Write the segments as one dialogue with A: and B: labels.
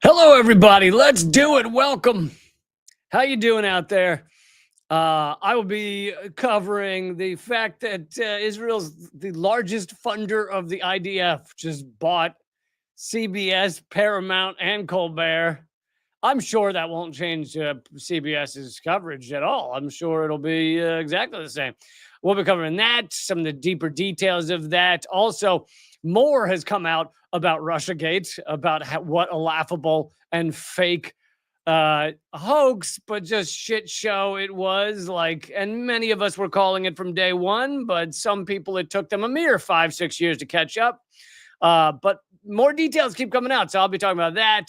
A: Hello, everybody. Let's do it. Welcome. How you doing out there? I will be covering the fact that Israel's the largest funder of the IDF just bought CBS, Paramount, and Colbert. I'm sure that won't change CBS's coverage at all. I'm sure it'll be exactly the same. We'll be covering that, some of the deeper details of that. Also, more has come out about Russiagate, about what a laughable and fake hoax, but just shit show it was. Like, and many of us were calling it from day one, but some people it took them a mere 5-6 years to catch up. But more details keep coming out, so I'll be talking about that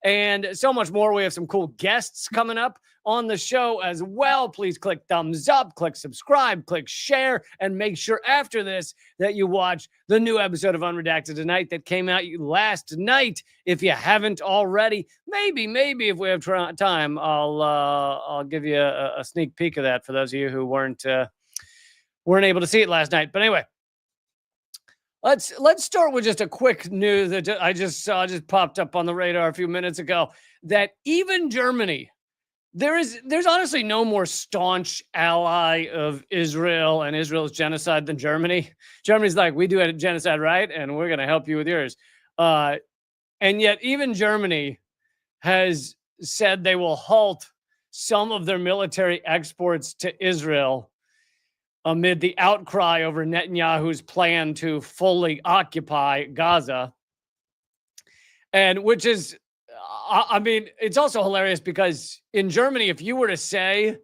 A: and so much more. We have some cool guests coming up on the show as well. Please click thumbs up, click subscribe, click share, and make sure after this that you watch the new episode of Unredacted tonight that came out last night. If you haven't already, maybe if we have time, I'll give you a sneak peek of that for those of you who weren't able to see it last night. But anyway, Let's start with just a quick news that I just saw, just popped up on the radar a few minutes ago, that even Germany, there's honestly no more staunch ally of Israel and Israel's genocide than Germany. Germany's like, we do a genocide, right? And we're going to help you with yours. And yet even Germany has said they will halt some of their military exports to Israel amid the outcry over Netanyahu's plan to fully occupy Gaza. And which is, I mean, it's also hilarious because in Germany, if you were to say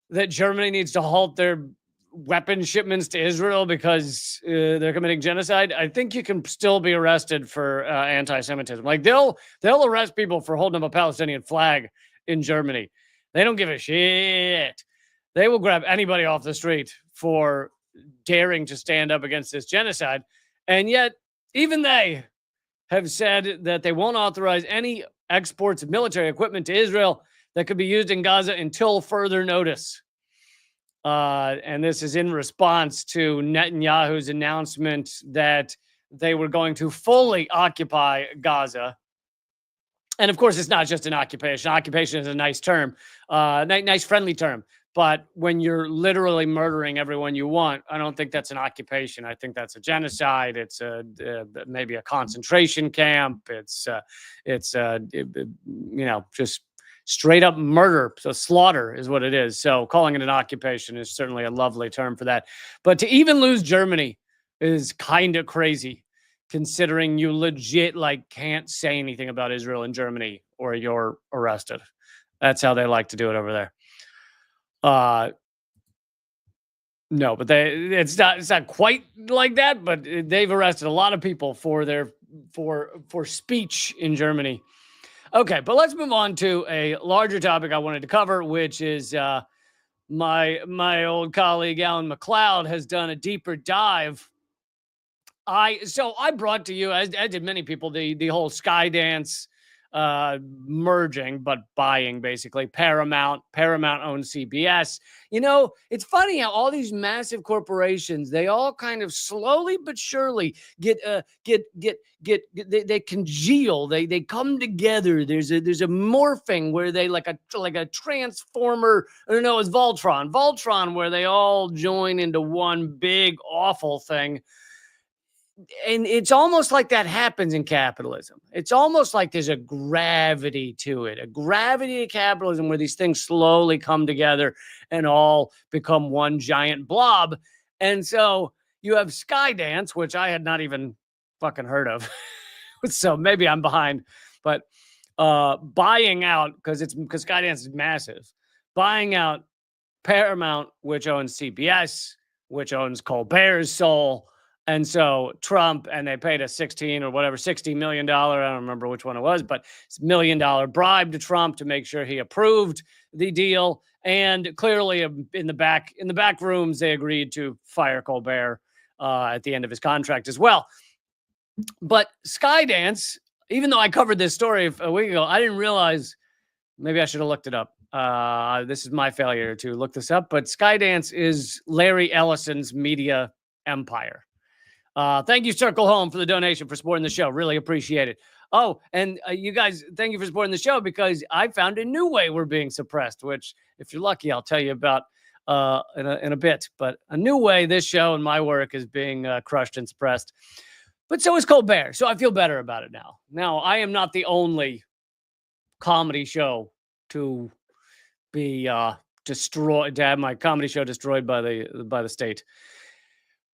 A: that Germany needs to halt their weapon shipments to Israel because they're committing genocide, I think you can still be arrested for anti-Semitism. Like they'll arrest people for holding up a Palestinian flag in Germany. They don't give a shit. They will grab anybody off the street for daring to stand up against this genocide. And yet, even they have said that they won't authorize any exports of military equipment to Israel that could be used in Gaza until further notice. And this is in response to Netanyahu's announcement that they were going to fully occupy Gaza. And of course, it's not just an occupation. Occupation is a nice term, nice friendly term. But when you're literally murdering everyone you want, I don't think that's an occupation. I think that's a genocide. It's maybe a concentration camp. It's just straight up murder. So slaughter is what it is. So calling it an occupation is certainly a lovely term for that. But to even lose Germany is kind of crazy, considering you legit can't say anything about Israel in Germany or you're arrested. That's how they like to do it over there. No, but it's not quite like that, but they've arrested a lot of people for speech in Germany. Okay, but let's move on to a larger topic I wanted to cover, which is my old colleague Alan McLeod has done a deeper dive. I brought to you, as did many people, the whole Skydance merging, but buying basically. Paramount owns CBS. You know, it's funny how all these massive corporations, they all kind of slowly but surely they congeal, they come together. There's a morphing where they like a transformer. I don't know, it's Voltron, where they all join into one big awful thing. And it's almost like that happens in capitalism. It's almost like there's a gravity to it, a gravity to capitalism, where these things slowly come together and all become one giant blob. And so you have Skydance, which I had not even fucking heard of. So maybe I'm behind, but buying out, because Skydance is massive, buying out Paramount, which owns CBS, which owns Colbert's Soul. And so Trump, and they paid a $60 million, I don't remember which one it was, but it's $1 million bribe to Trump to make sure he approved the deal. And clearly in the back rooms, they agreed to fire Colbert at the end of his contract as well. But Skydance, even though I covered this story a week ago, I didn't realize, maybe I should have looked it up. This is my failure to look this up, but Skydance is Larry Ellison's media empire. Thank you, Circle Home, for the donation for supporting the show. Really appreciate it. Oh, and you guys, thank you for supporting the show because I found a new way we're being suppressed, which, if you're lucky, I'll tell you about in a bit. But a new way this show and my work is being crushed and suppressed. But so is Colbert. So I feel better about it now. Now, I am not the only comedy show to be destroyed, to have my comedy show destroyed by the state.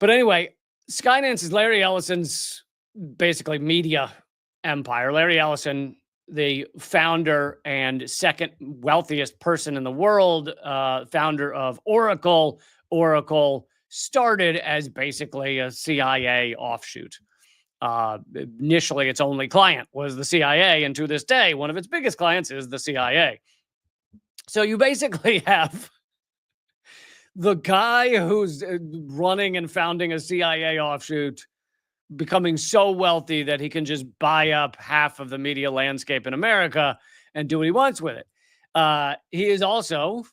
A: But anyway, Skydance is Larry Ellison's basically media empire. Larry Ellison, the founder and second wealthiest person in the world, founder of Oracle. Oracle started as basically a CIA offshoot. Initially, its only client was the CIA, and to this day, one of its biggest clients is the CIA. So you basically have the guy who's running and founding a CIA offshoot becoming so wealthy that he can just buy up half of the media landscape in America and do what he wants with it. He is also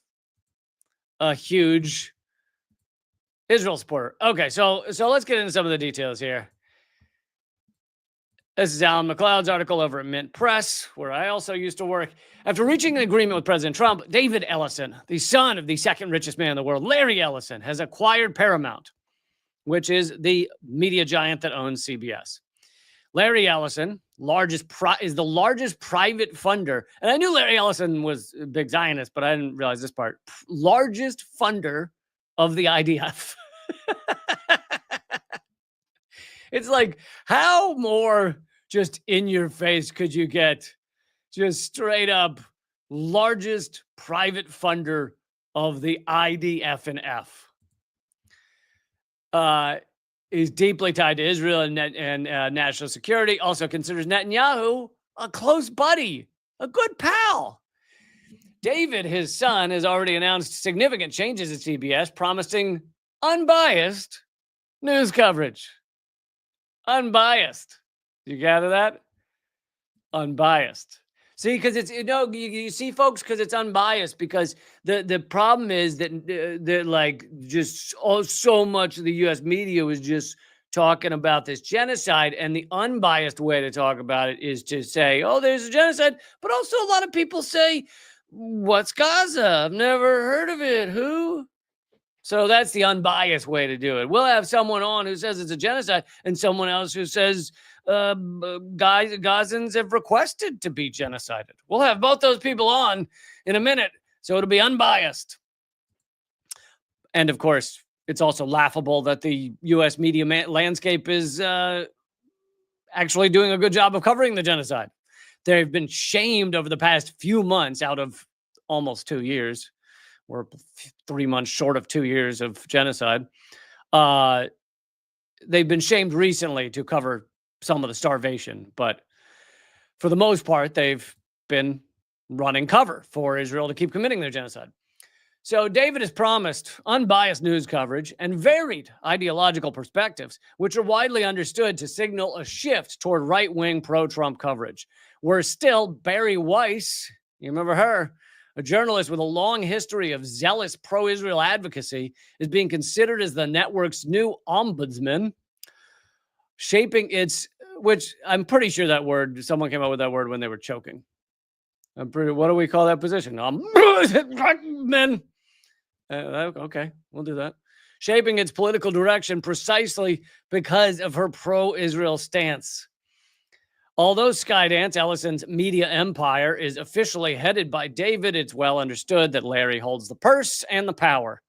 A: a huge Israel supporter. Okay, so let's get into some of the details here. This is Alan McLeod's article over at Mint Press, where I also used to work. After reaching an agreement with President Trump, David Ellison, the son of the second richest man in the world, Larry Ellison, has acquired Paramount, which is the media giant that owns CBS. Larry Ellison is the largest private funder. And I knew Larry Ellison was a big Zionist, but I didn't realize this part. Largest funder of the IDF. It's like, how more just in your face could you get? Just straight up largest private funder of the IDF and F. Is deeply tied to Israel and national security. Also considers Netanyahu a close buddy, a good pal. David, his son, has already announced significant changes at CBS, promising unbiased news coverage. Unbiased. You gather that? Unbiased. See, because it's, you see, folks, because it's unbiased, because the problem is that like just so much of the U.S. media was just talking about this genocide, and the unbiased way to talk about it is to say, oh, there's a genocide, but also a lot of people say, what's Gaza? I've never heard of it. Who? So that's the unbiased way to do it. We'll have someone on who says it's a genocide and someone else who says Gazans have requested to be genocided. We'll have both those people on in a minute, so it'll be unbiased. And of course, it's also laughable that the U.S. media landscape is actually doing a good job of covering the genocide. They've been shamed over the past few months out of almost 2 years. We're 3 months short of 2 years of genocide. They've been shamed recently to cover some of the starvation, but for the most part, they've been running cover for Israel to keep committing their genocide. So David has promised unbiased news coverage and varied ideological perspectives, which are widely understood to signal a shift toward right-wing pro-Trump coverage. Where still, Barry Weiss, you remember her, a journalist with a long history of zealous pro-Israel advocacy, is being considered as the network's new ombudsman, shaping its, which I'm pretty sure that word, someone came up with that word when they were choking. What do we call that position? Ombudsman. Okay, we'll do that. Shaping its political direction precisely because of her pro-Israel stance. Although Skydance, Ellison's media empire, is officially headed by David, it's well understood that Larry holds the purse and the power.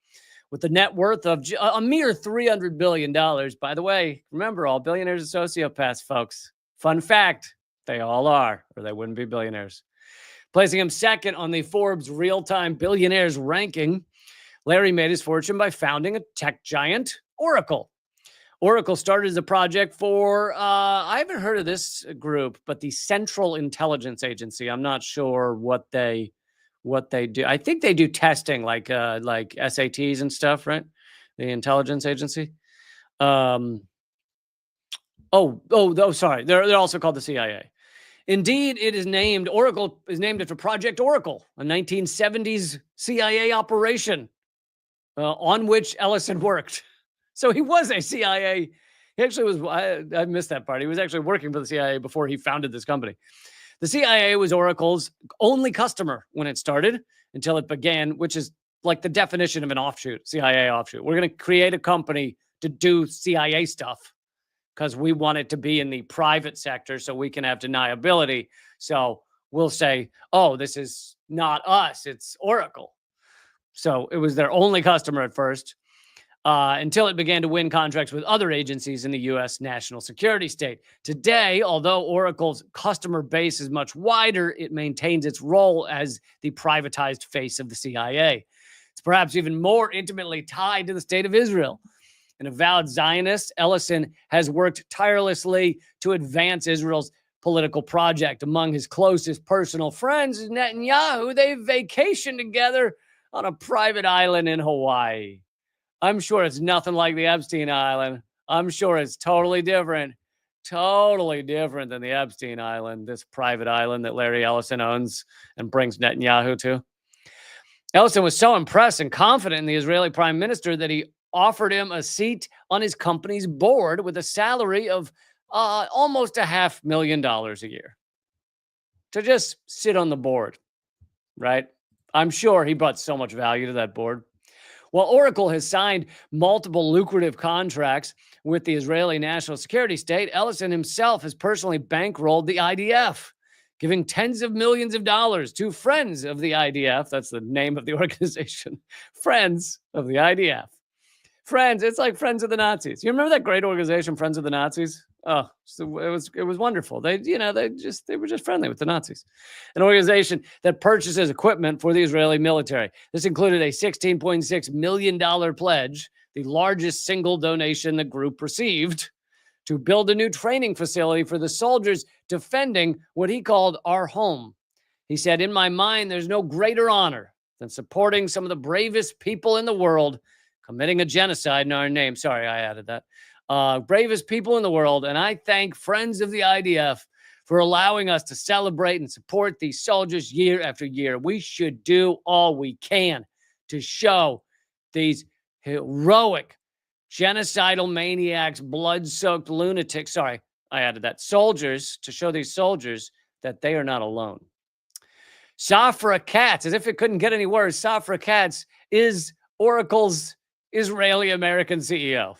A: With a net worth of a mere $300 billion. By the way, remember, all billionaires are sociopaths, folks. Fun fact, they all are, or they wouldn't be billionaires. Placing him second on the Forbes real-time billionaires ranking, Larry made his fortune by founding a tech giant, Oracle. Oracle started as a project for, I haven't heard of this group, but the Central Intelligence Agency. I'm not sure what they do. I think they do testing like SATs and stuff, right? The intelligence agency. Sorry. They're also called the CIA. Indeed, Oracle is named after Project Oracle, a 1970s CIA operation on which Ellison worked. So he was a CIA He actually was. I missed that part. He was actually working for the CIA before he founded this company. The CIA was Oracle's only customer when it started until it began, which is like the definition of an offshoot, CIA offshoot. We're going to create a company to do CIA stuff because we want it to be in the private sector so we can have deniability. So we'll say, oh, this is not us, it's Oracle. So it was their only customer at first. Until it began to win contracts with other agencies in the U.S. national security state. Today, although Oracle's customer base is much wider, it maintains its role as the privatized face of the CIA. It's perhaps even more intimately tied to the state of Israel. An avowed Zionist, Ellison has worked tirelessly to advance Israel's political project. Among his closest personal friends is Netanyahu. They vacation together on a private island in Hawaii. I'm sure it's nothing like the Epstein Island. I'm sure it's totally different than the Epstein Island, this private island that Larry Ellison owns and brings Netanyahu to. Ellison was so impressed and confident in the Israeli prime minister that he offered him a seat on his company's board with a salary of almost $500,000 a year to just sit on the board, right? I'm sure he brought so much value to that board. While Oracle has signed multiple lucrative contracts with the Israeli national security state, Ellison himself has personally bankrolled the IDF, giving tens of millions of dollars to friends of the IDF. That's the name of the organization. Friends of the IDF. Friends, it's like Friends of the Nazis. You remember that great organization, Friends of the Nazis? Oh, so it was wonderful. They were just friendly with the Nazis. An organization that purchases equipment for the Israeli military. This included a $16.6 million pledge, the largest single donation the group received, to build a new training facility for the soldiers defending what he called our home. He said, "In my mind, there's no greater honor than supporting some of the bravest people in the world committing a genocide in our name." Sorry, I added that. Bravest people in the world. And I thank Friends of the IDF for allowing us to celebrate and support these soldiers year after year. We should do all we can to show these heroic, genocidal maniacs, blood-soaked lunatics. Sorry, I added that. Soldiers, to show these soldiers that they are not alone. Safra Katz, as if it couldn't get any worse, Safra Katz is Oracle's Israeli-American CEO.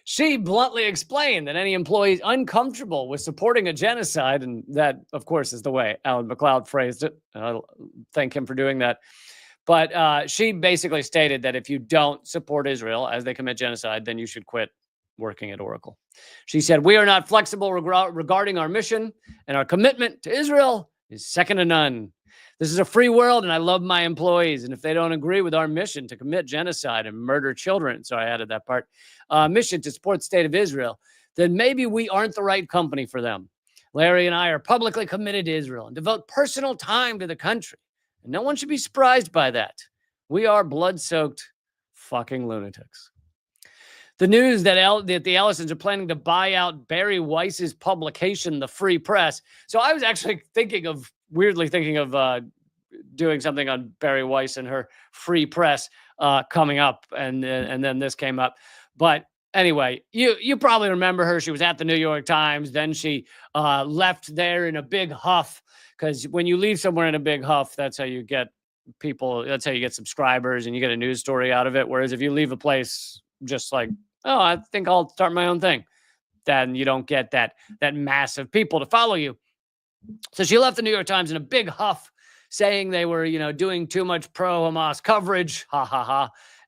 A: She bluntly explained that any employees uncomfortable with supporting a genocide, and that, of course, is the way Alan McLeod phrased it. I'll thank him for doing that. But she basically stated that if you don't support Israel as they commit genocide, then you should quit working at Oracle. She said, "We are not flexible regarding our mission, and our commitment to Israel is second to none. This is a free world, and I love my employees. And if they don't agree with our mission to commit genocide and murder children," so I added that part, mission to support the state of Israel, then maybe we aren't the right company for them. Larry and I are publicly committed to Israel and devote personal time to the country. And no one should be surprised by that. We are blood-soaked fucking lunatics. The news that the Ellisons are planning to buy out Barry Weiss's publication, The Free Press. So I was actually weirdly thinking of doing something on Barry Weiss and her Free Press coming up, and then this came up. But anyway, you probably remember her. She was at the New York Times. Then she left there in a big huff, because when you leave somewhere in a big huff, that's how you get people. That's how you get subscribers, and you get a news story out of it. Whereas if you leave a place just like, oh, I think I'll start my own thing, then you don't get that mass of people to follow you. So she left the New York Times in a big huff, saying they were, doing too much pro-Hamas coverage,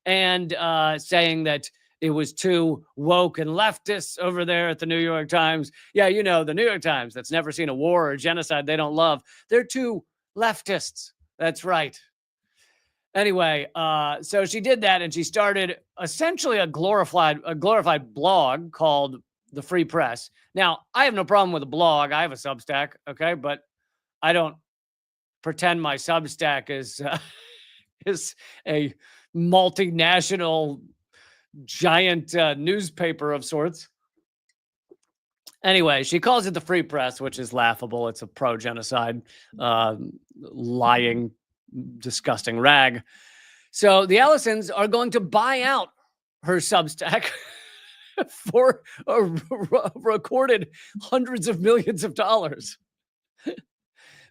A: and saying that it was too woke and leftist over there at the New York Times. Yeah, the New York Times that's never seen a war or genocide they don't love. They're too leftists. That's right. Anyway, so she did that, and she started essentially a glorified blog called The Free Press. Now, I have no problem with a blog. I have a Substack, okay? But I don't pretend my Substack is a multinational giant newspaper of sorts. Anyway, she calls it The Free Press, which is laughable. It's a pro-genocide, lying, disgusting rag. So the Ellisons are going to buy out her Substack for recorded hundreds of millions of dollars.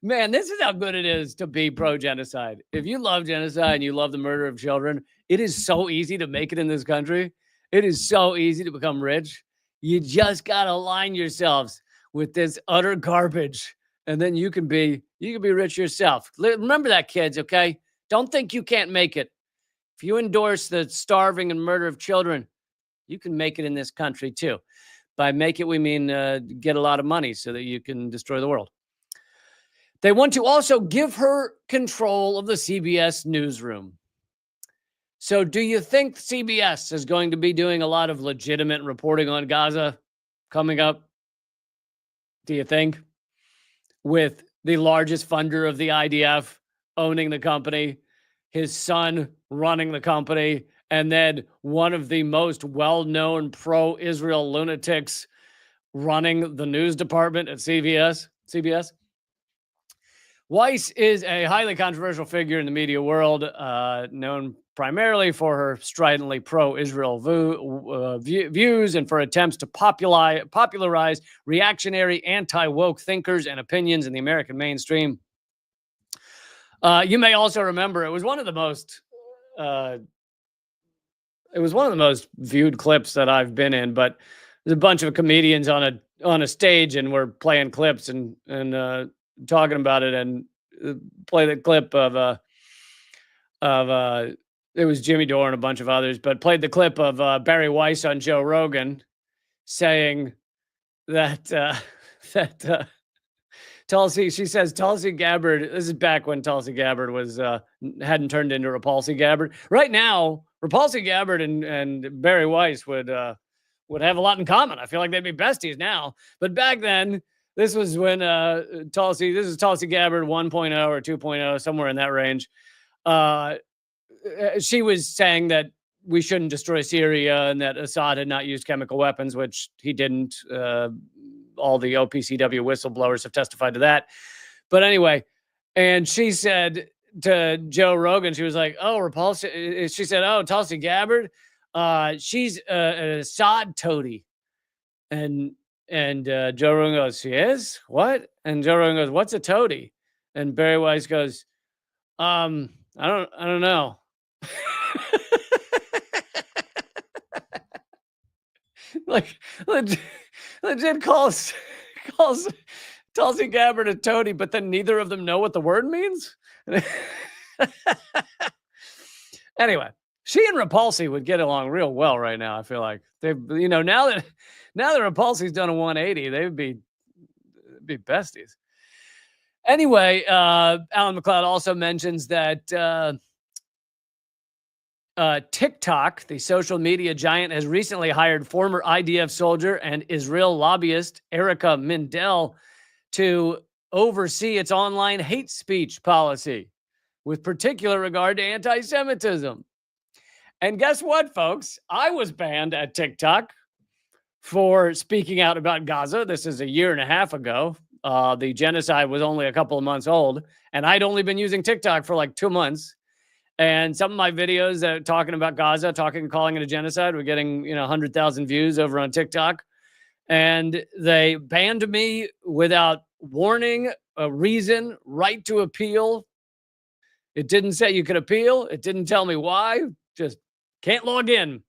A: Man, this is how good it is to be pro-genocide. If you love genocide and you love the murder of children, it is so easy to make it in this country. It is so easy to become rich. You just got to align yourselves with this utter garbage, and then you can be rich yourself. Remember that, kids, okay? Don't think you can't make it. If you endorse the starving and murder of children, you can make it in this country too. By make it, we mean get a lot of money so that you can destroy the world. They want to also give her control of the CBS newsroom. So do you think CBS is going to be doing a lot of legitimate reporting on Gaza coming up? Do you think? With the largest funder of the IDF owning the company, his son running the company, and then one of the most well-known pro-Israel lunatics running the news department at CBS. Weiss is a highly controversial figure in the media world, known primarily for her stridently pro-Israel views and for attempts to popularize reactionary, anti-woke thinkers and opinions in the American mainstream. You may also remember it was one of the most viewed clips that I've been in, but there's a bunch of comedians on a stage and we're playing clips and talking about it, and play the clip of it was Jimmy Dore and a bunch of others, but played the clip of Barry Weiss on Joe Rogan saying that Tulsi Gabbard, this is back when Tulsi Gabbard was hadn't turned into Repulsi Gabbard. Right now, Repulsi Gabbard and Barry Weiss would have a lot in common. I feel like they'd be besties now. But back then, this was when Tulsi Gabbard 1.0 or 2.0, somewhere in that range. She was saying that we shouldn't destroy Syria and that Assad had not used chemical weapons, which he didn't. All the OPCW whistleblowers have testified to that. But anyway, and she said to Joe Rogan, she was like, she said, oh, Tulsi Gabbard, she's an Assad toady. And Joe Rogan goes, she is? What? And Joe Rogan goes, what's a toady? And Barry Weiss goes, I don't know. Like legit calls Tulsi Gabbard a toady, but then neither of them know what the word means. Anyway, she and Repulsi would get along real well right now. I feel like now that Repulsi's done a 180, they would be besties. Anyway, Alan McLeod also mentions that TikTok, the social media giant, has recently hired former IDF soldier and Israel lobbyist Erica Mindell to oversee its online hate speech policy, with particular regard to anti-Semitism. And guess what, folks? I was banned at TikTok for speaking out about Gaza. This is a year and a half ago. The genocide was only a couple of months old, and I'd only been using TikTok for like 2 months. And some of my videos that talking about Gaza, calling it a genocide, were getting 100,000 views over on TikTok. And they banned me without warning, a reason, right to appeal. It didn't say you could appeal. It didn't tell me why. Just can't log in.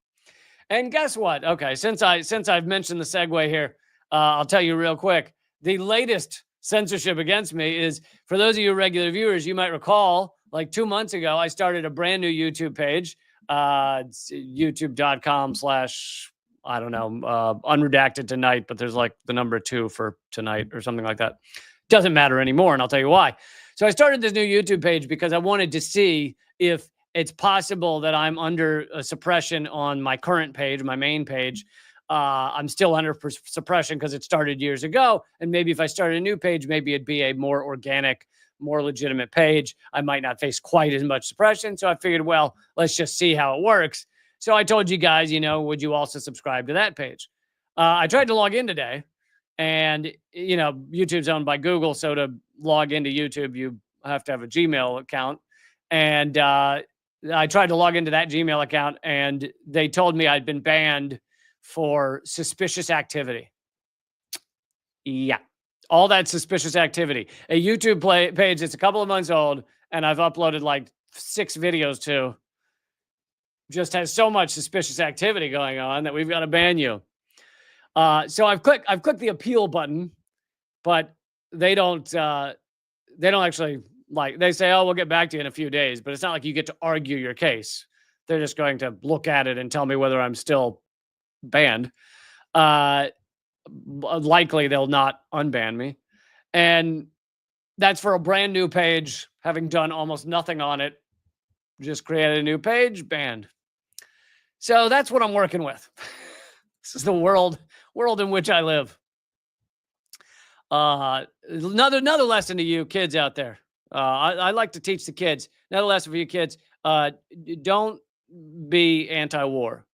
A: And guess what? Okay, since I've mentioned the segue here, I'll tell you real quick. The latest censorship against me is, for those of you regular viewers, you might recall, like 2 months ago, I started a brand new YouTube page. It's youtube.com/ unredacted tonight, but there's like the number 2 for tonight or something like that. Doesn't matter anymore, and I'll tell you why. So I started this new YouTube page because I wanted to see if it's possible that I'm under a suppression on my current page, my main page. I'm still under suppression because it started years ago. And maybe if I started a new page, maybe it'd be a more organic, more legitimate page. I might not face quite as much suppression. So I figured, well, let's just see how it works. So I told you guys, would you also subscribe to that page? I tried to log in today, and, YouTube's owned by Google. So to log into YouTube, you have to have a Gmail account. And I tried to log into that Gmail account, and they told me I'd been banned for suspicious activity. Yeah. All that suspicious activity. A YouTube page that's a couple of months old, and I've uploaded like 6 videos to, just has so much suspicious activity going on that we've got to ban you. So I've clicked the appeal button, but they don't actually, like, they say, oh, we'll get back to you in a few days, but it's not like you get to argue your case. They're just going to look at it and tell me whether I'm still banned. Likely they'll not unban me. And that's for a brand new page, having done almost nothing on it. Just created a new page, banned. So that's what I'm working with. This is the world in which I live. Another lesson to you kids out there. I like to teach the kids. Another lesson for you kids. Don't be anti-war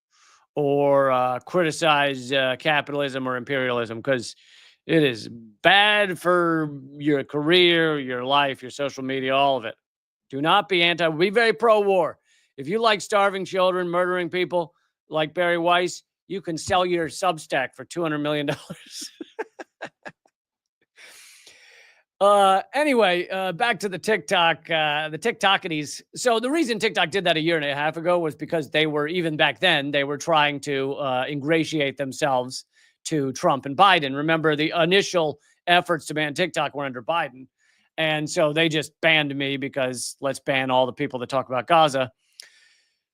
A: or criticize capitalism or imperialism, because it is bad for your career, your life, your social media, all of it. Do not be be very pro-war. If you like starving children, murdering people like Barry Weiss, you can sell your Substack for $200 million. Anyway, back to the TikTok, the TikTokities. So the reason TikTok did that a year and a half ago was because they were, even back then, they were trying to ingratiate themselves to Trump and Biden. Remember, the initial efforts to ban TikTok were under Biden. And so they just banned me because let's ban all the people that talk about Gaza.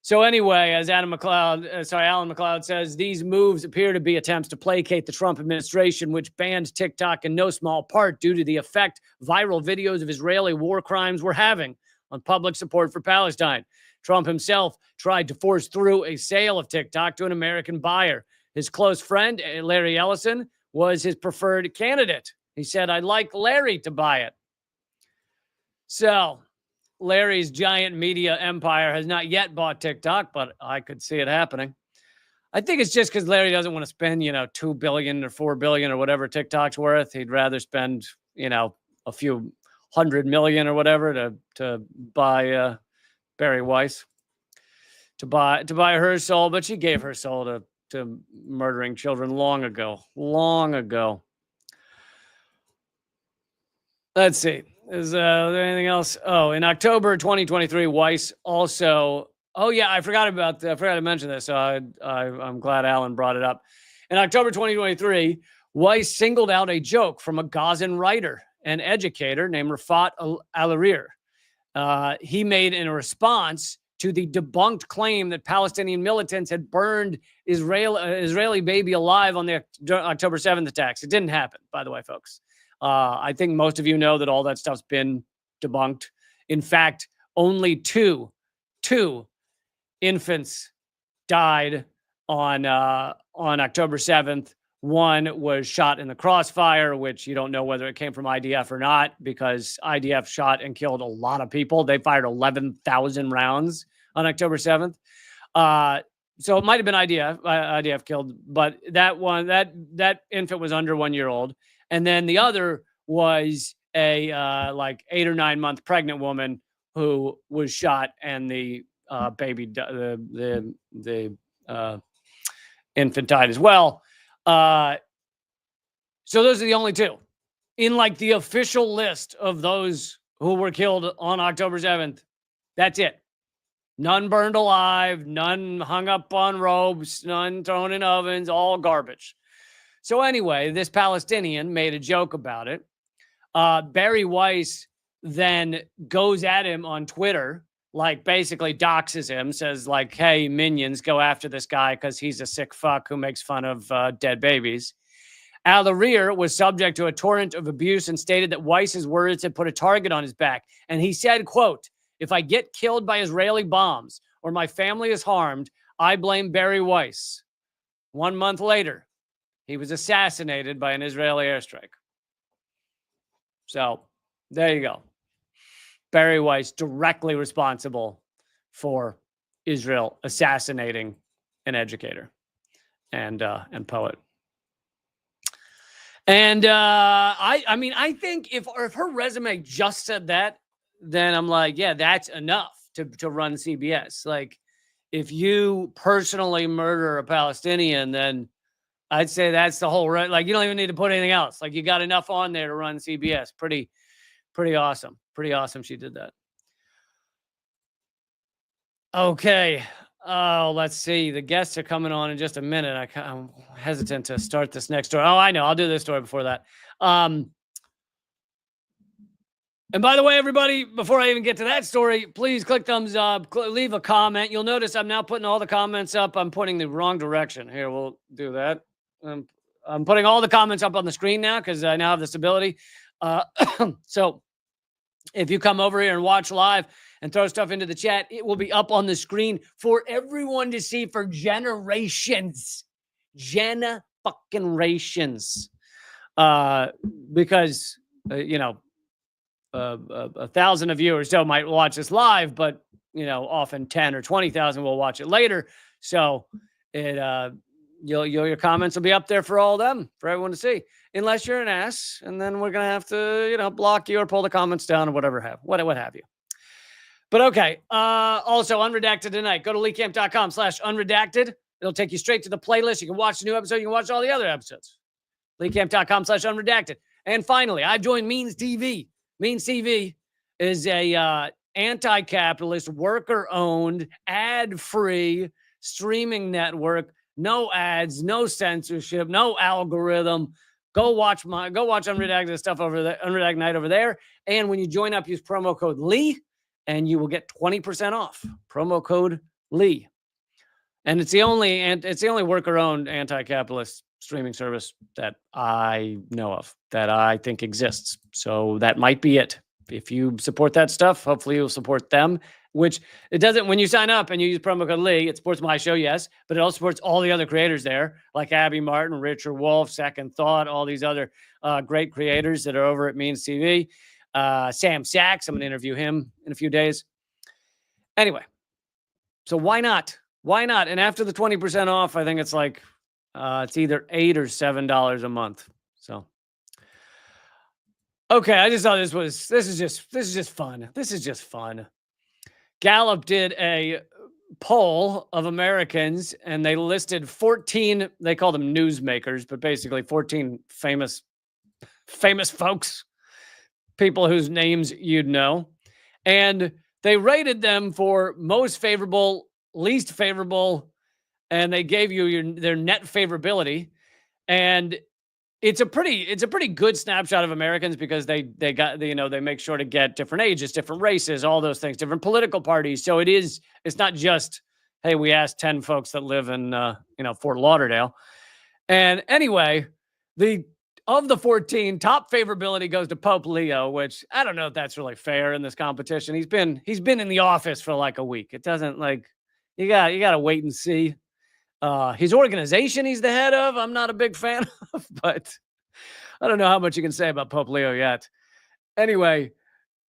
A: So anyway, as Alan McLeod says, these moves appear to be attempts to placate the Trump administration, which banned TikTok in no small part due to the effect viral videos of Israeli war crimes were having on public support for Palestine. Trump himself tried to force through a sale of TikTok to an American buyer. His close friend, Larry Ellison, was his preferred candidate. He said, I'd like Larry to buy it. So Larry's giant media empire has not yet bought TikTok, but I could see it happening. I think it's just because Larry doesn't want to spend, $2 billion or $4 billion or whatever TikTok's worth. He'd rather spend, a few $100 million or whatever to buy Barry Weiss, to buy her soul. But she gave her soul to murdering children long ago. Let's see. Is there anything else? Oh, in October 2023, Weiss also. Oh yeah, I forgot to mention this. So I'm glad Alan brought it up. In October 2023, Weiss singled out a joke from a Gazan writer and educator named Rafat Alarir. He made in a response to the debunked claim that Palestinian militants had burned Israeli baby alive on the October 7th attacks. It didn't happen, by the way, folks. I think most of you know that all that stuff's been debunked. In fact, only two infants died on October 7th. One was shot in the crossfire, which you don't know whether it came from IDF or not, because IDF shot and killed a lot of people. They fired 11,000 rounds on October 7th. So it might have been IDF killed, but that infant was under 1 year old. And then the other was a 8 or 9 month pregnant woman who was shot, and the baby, the infant died as well. So those are the only two in the official list of those who were killed on October 7th. That's it. None burned alive, none hung up on ropes, none thrown in ovens, all garbage. So anyway, this Palestinian made a joke about it. Barry Weiss then goes at him on Twitter, basically doxes him, says hey, minions, go after this guy because he's a sick fuck who makes fun of dead babies. Alarir was subject to a torrent of abuse and stated that Weiss's words had put a target on his back. And he said, quote, if I get killed by Israeli bombs or my family is harmed, I blame Barry Weiss. 1 month later, he was assassinated by an Israeli airstrike. So there you go. Barry Weiss directly responsible for Israel assassinating an educator and poet. And I think if her resume just said that, then I'm yeah, that's enough. to run CBS. Like, if you personally murder a Palestinian, then I'd say that's the whole right. Like, you don't even need to put anything else. Like, you got enough on there to run CBS. Pretty awesome. Pretty awesome she did that. Okay. Oh, let's see. The guests are coming on in just a minute. I'm hesitant to start this next story. Oh, I know. I'll do this story before that. And by the way, everybody, before I even get to that story, please click thumbs up, leave a comment. You'll notice I'm now putting all the comments up. I'm pointing the wrong direction. Here, we'll do that. I'm putting all the comments up on the screen now because I now have this ability. So if you come over here and watch live and throw stuff into the chat, it will be up on the screen for everyone to see for generations. Generations. Because, 1,000 of you or so might watch this live, but, often 10 or 20,000 will watch it later. So your comments will be up there for all of them, for everyone to see, unless you're an ass. And then we're going to have to, block you or pull the comments down or whatever what have you. But okay. Also, Unredacted tonight. Go to leecamp.com/unredacted. It'll take you straight to the playlist. You can watch the new episode. You can watch all the other episodes. leecamp.com/unredacted. And finally, I've joined Means TV. Means TV is a anti-capitalist, worker-owned, ad-free streaming network. No ads, no censorship, no algorithm. Go watch Unredacted stuff over there, Unredacted Night over there. And when you join up, use promo code Lee, and you will get 20% off. Promo code Lee. And it's the only worker-owned anti-capitalist streaming service that I know of, that I think exists. So that might be it. If you support that stuff, hopefully you'll support them, which it doesn't. When you sign up and you use promo code Lee, it supports my show, yes, but it also supports all the other creators there, like Abby Martin, Richard Wolf, Second Thought, all these other great creators that are over at Means TV. Sam Sachs, I'm going to interview him in a few days. Anyway, so why not? Why not? And after the 20% off, I think it's like it's either $8 or $7 a month. So, okay, I just thought this is just fun. This is just fun. Gallup did a poll of Americans, and they listed 14. They call them newsmakers, but basically 14 famous folks, people whose names you'd know, and they rated them for most favorable, least favorable, and they gave you their net favorability. And it's a pretty good snapshot of Americans because they make sure to get different ages, different races, all those things, different political parties. So it's not just, hey, we asked 10 folks that live in Fort Lauderdale. And anyway, of the 14, top favorability goes to Pope Leo, which I don't know if that's really fair in this competition. He's been in the office for like a week. It doesn't, like, you got to wait and see. His organization he's the head of, I'm not a big fan of, but I don't know how much you can say about Pope Leo yet. Anyway,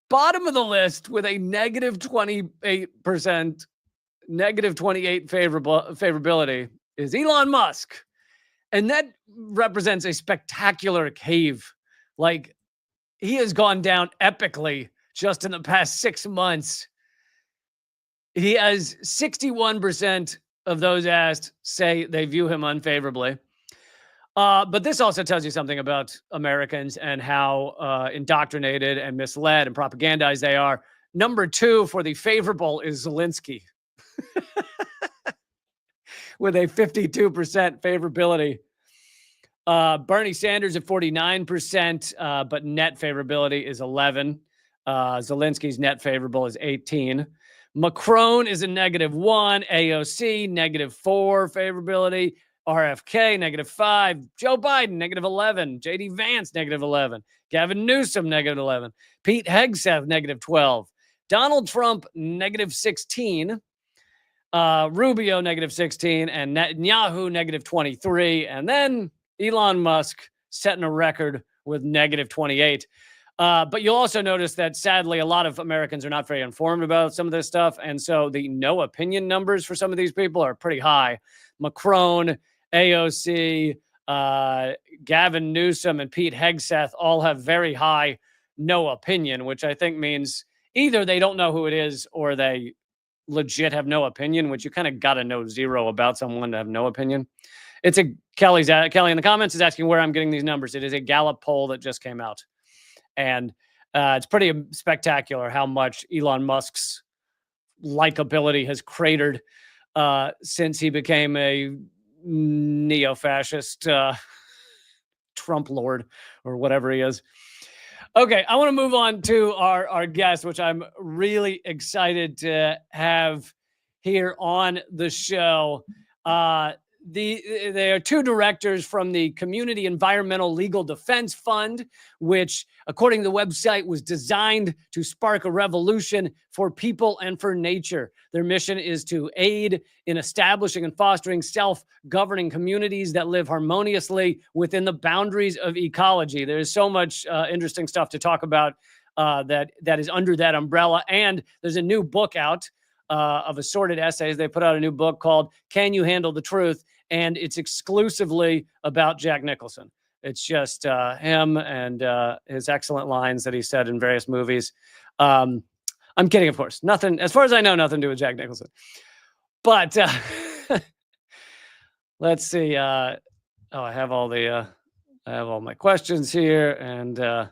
A: bottom of the list with a negative 28%, negative 28 favorability is Elon Musk. And that represents a spectacular cave. Like, he has gone down epically just in the past 6 months. He has 61% of those asked say they view him unfavorably. But this also tells you something about Americans and how indoctrinated and misled and propagandized they are. Number 2 for the favorable is Zelensky with a 52% favorability. Bernie Sanders at 49%, but net favorability is 11. Zelensky's net favorable is 18. Macron is a -1, AOC -4 favorability, RFK -5, Joe Biden -11, JD Vance -11, Gavin Newsom -11, Pete Hegseth -12, Donald Trump -16, Rubio -16, and Netanyahu -23, and then Elon Musk setting a record with -28. But you'll also notice that, sadly, a lot of Americans are not very informed about some of this stuff. And so the no opinion numbers for some of these people are pretty high. Macron, AOC, Gavin Newsom, and Pete Hegseth all have very high no opinion, which I think means either they don't know who it is or they legit have no opinion, which you kind of got to know zero about someone to have no opinion. It's a Kelly in the comments is asking where I'm getting these numbers. It is a Gallup poll that just came out, and it's pretty spectacular how much Elon Musk's likability has cratered since he became a neo-fascist Trump lord or whatever he is. Okay, I want to move on to our guest, which I'm really excited to have here on the show. There are two directors from the Community Environmental Legal Defense Fund, which, according to the website, was designed to spark a revolution for people and for nature. Their mission is to aid in establishing and fostering self-governing communities that live harmoniously within the boundaries of ecology. There's so much interesting stuff to talk about that is under that umbrella. And there's a new book out of assorted essays. They put out a new book called Can You Handle the Truth? And it's exclusively about Jack Nicholson. It's just him and his excellent lines that he said in various movies. I'm kidding, of course. Nothing, as far as I know, nothing to do with Jack Nicholson. But let's see. I have all my questions here. And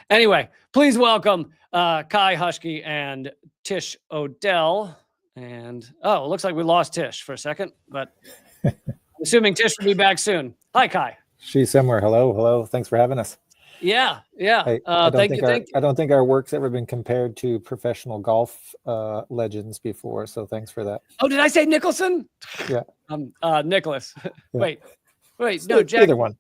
A: anyway, please welcome Kai Huschke and Tish Odell. And it looks like we lost Tish for a second, but I'm assuming Tish will be back soon. Hi, Kai.
B: She's somewhere. Hello. Thanks for having us.
A: Yeah.
B: I don't think our work's ever been compared to professional golf legends before. So thanks for that.
A: Oh, did I say Nicholson?
B: Yeah.
A: Nicholas. Yeah. Wait.
B: No, Jack. Either one.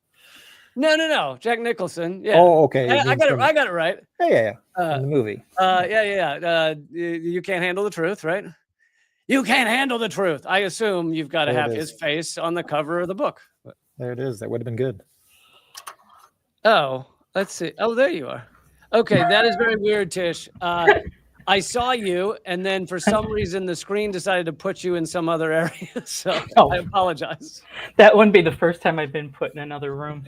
A: No. Jack Nicholson. Yeah.
B: Oh, okay.
A: I got it right.
B: Yeah. In the movie.
A: You Can't Handle the Truth, right? You Can't Handle the Truth. I assume you've got to have his face on the cover of the book.
B: There it is. That would have been good.
A: Oh, let's see. Oh, there you are. Okay, that is very weird, Tish. I saw you, and then for some reason the screen decided to put you in some other area. So I apologize.
C: That wouldn't be the first time I've been put in another room.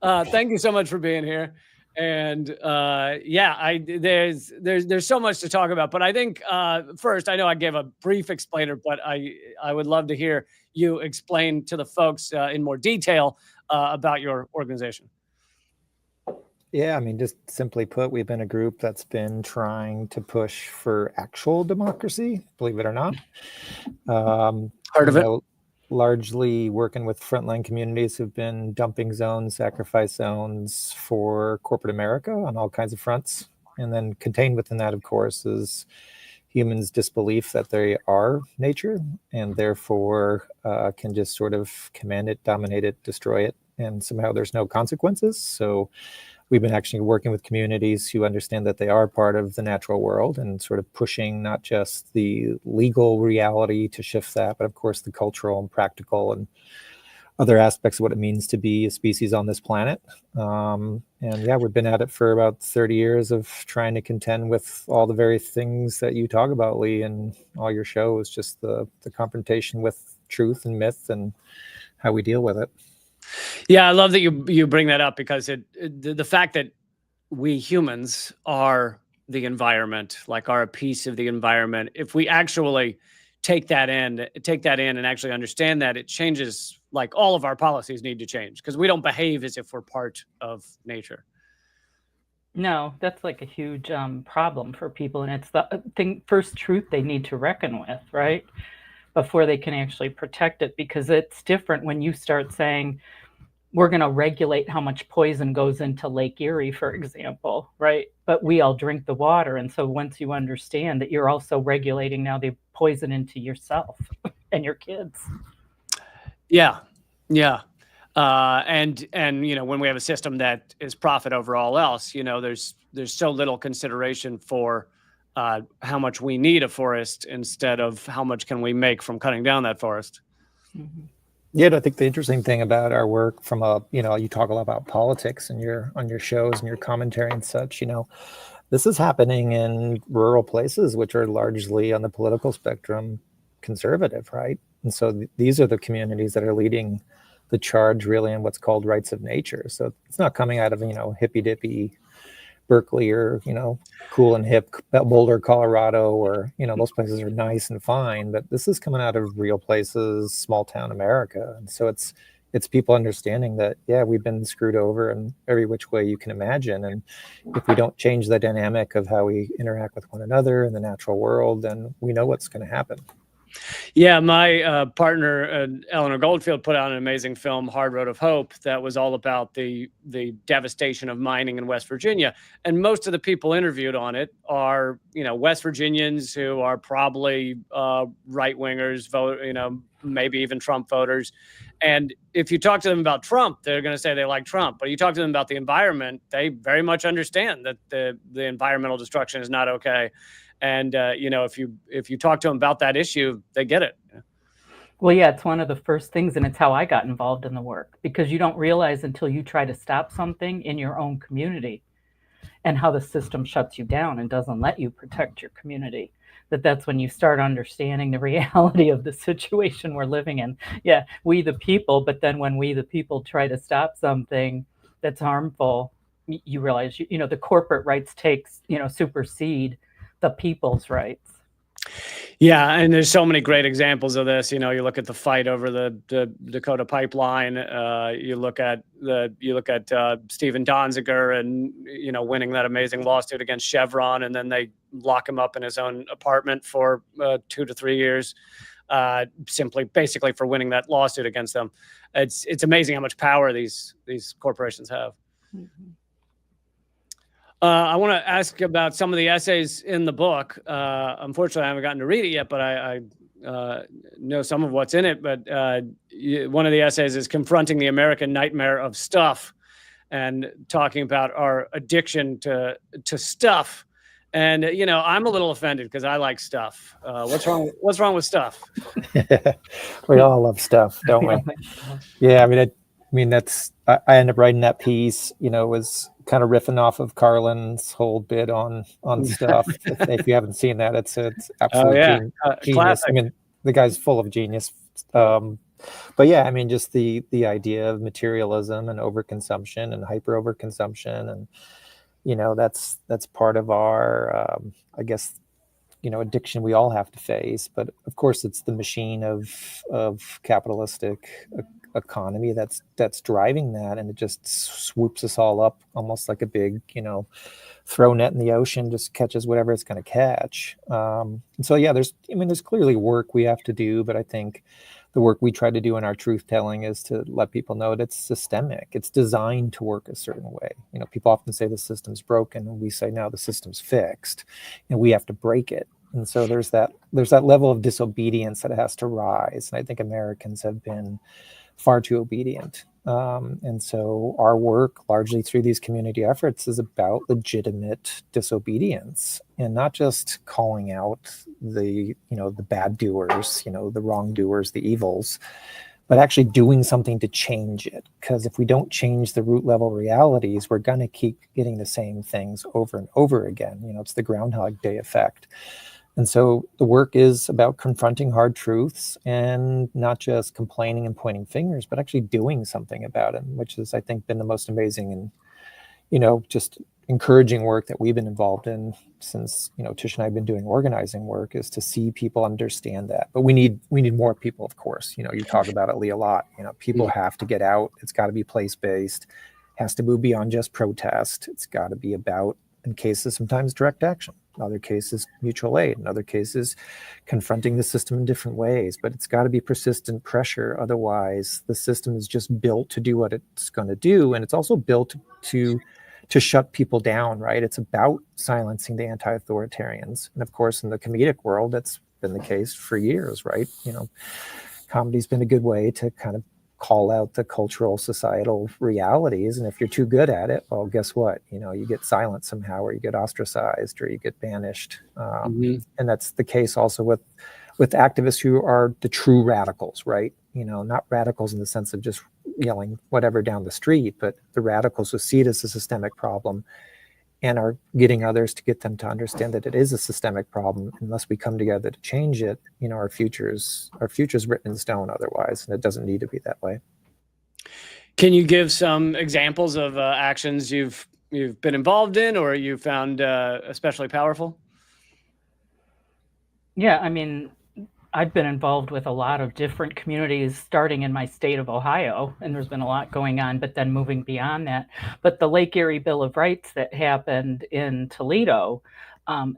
A: Thank you so much for being here. And there's so much to talk about. But I think first, I know I gave a brief explainer, but I would love to hear you explain to the folks in more detail about your organization.
B: Yeah, I mean, just simply put, we've been a group that's been trying to push for actual democracy, believe it or not.
A: Part of it.
B: Largely working with frontline communities who've been dumping zones, sacrifice zones for corporate America on all kinds of fronts. And then contained within that, of course, is humans' disbelief that they are nature and therefore can just sort of command it, dominate it, destroy it, and somehow there's no consequences. So we've been actually working with communities who understand that they are part of the natural world and sort of pushing not just the legal reality to shift that, but of course the cultural and practical and other aspects of what it means to be a species on this planet. We've been at it for about 30 years of trying to contend with all the very things that you talk about, Lee, and all your shows, just the confrontation with truth and myth and how we deal with it.
A: Yeah, I love that you bring that up because the fact that we humans are the environment, like are a piece of the environment. If we actually take that in and actually understand that, it changes. Like all of our policies need to change because we don't behave as if we're part of nature.
C: No, that's like a huge problem for people, and it's the first truth they need to reckon with, right? Before they can actually protect it, because it's different when you start saying, we're going to regulate how much poison goes into Lake Erie, for example, right? But we all drink the water. And so once you understand that you're also regulating now the poison into yourself and your kids.
A: Yeah. And when we have a system that is profit over all else, there's so little consideration for how much we need a forest instead of how much can we make from cutting down that forest.
C: Mm-hmm.
B: Yeah, I think the interesting thing about our work from you talk a lot about politics on your shows and your commentary and such, this is happening in rural places, which are largely on the political spectrum conservative, right? And so these are the communities that are leading the charge really in what's called rights of nature. So it's not coming out of, hippy dippy Berkeley or, cool and hip Boulder, Colorado, or, those places are nice and fine, but this is coming out of real places, small town America. And so it's people understanding that, yeah, we've been screwed over in every which way you can imagine. And if we don't change the dynamic of how we interact with one another in the natural world, then we know what's going to happen.
A: Yeah, my partner, Eleanor Goldfield, put out an amazing film, Hard Road of Hope, that was all about the devastation of mining in West Virginia. And most of the people interviewed on it are, West Virginians who are probably right-wingers, maybe even Trump voters. And if you talk to them about Trump, they're going to say they like Trump. But you talk to them about the environment, they very much understand that the environmental destruction is not okay. And, if you talk to them about that issue, they get it.
C: Well, yeah, it's one of the first things, and it's how I got involved in the work, because you don't realize until you try to stop something in your own community and how the system shuts you down and doesn't let you protect your community, that's when you start understanding the reality of the situation we're living in. Yeah, we the people, but then when we the people try to stop something that's harmful, you realize, the corporate rights supersede the people's rights.
A: Yeah, and there's so many great examples of this. You look at the fight over the Dakota pipeline. You look at Stephen Donziger and winning that amazing lawsuit against Chevron, and then they lock him up in his own apartment for 2 to 3 years, basically for winning that lawsuit against them. It's amazing how much power these corporations have. Mm-hmm. I want to ask about some of the essays in the book. Unfortunately, I haven't gotten to read it yet, but I know some of what's in it. But one of the essays is confronting the American nightmare of stuff, and talking about our addiction to stuff. And I'm a little offended because I like stuff. What's wrong with stuff?
B: We all love stuff, don't we? Yeah, I mean, I ended up writing that piece, was kind of riffing off of Carlin's whole bit on stuff. If you haven't seen that, it's absolutely genius.
A: Classic.
B: I mean, the guy's full of genius. But yeah, just the idea of materialism and overconsumption and hyper overconsumption, and that's part of our I guess addiction we all have to face. But of course, it's the machine of capitalistic economy that's driving that, and it just swoops us all up almost like a big throw net in the ocean, just catches whatever it's going to catch. And so yeah, there's clearly work we have to do, but I think the work we try to do in our truth telling is to let people know that it's systemic. It's designed to work a certain way. People often say the system's broken, and we say no, the system's fixed, and we have to break it. And so there's that level of disobedience that has to rise, and I think Americans have been far too obedient. And so our work, largely through these community efforts, is about legitimate disobedience, and not just calling out the bad doers, the wrongdoers, the evils, but actually doing something to change it. Because if we don't change the root level realities, we're going to keep getting the same things over and over again. It's the Groundhog Day effect. And so the work is about confronting hard truths and not just complaining and pointing fingers, but actually doing something about it, which has, I think, been the most amazing and, just encouraging work that we've been involved in since, Tish and I have been doing organizing work, is to see people understand that. But we need more people, of course. You talk about it, Lee, a lot. People have to get out. It's got to be place-based, has to move beyond just protest. It's got to be about, in cases, sometimes direct action. In other cases, mutual aid. In other cases, confronting the system in different ways. But it's got to be persistent pressure. Otherwise, the system is just built to do what it's going to do. And it's also built to shut people down, right? It's about silencing the anti-authoritarians. And of course, in the comedic world, that's been the case for years, right? Comedy's been a good way to kind of call out the cultural, societal realities. And if you're too good at it, well, guess what? You get silenced somehow, or you get ostracized, or you get banished. And that's the case also with activists who are the true radicals, right? Not radicals in the sense of just yelling whatever down the street, but the radicals who see it as a systemic problem and are getting others to get them to understand that it is a systemic problem. Unless we come together to change it, our future's written in stone otherwise, and it doesn't need to be that way.
A: Can you give some examples of actions you've you've been involved in or you found especially powerful?
C: Yeah, I mean, I've been involved with a lot of different communities starting in my state of Ohio, and there's been a lot going on, but then moving beyond that. But the Lake Erie Bill of Rights that happened in Toledo,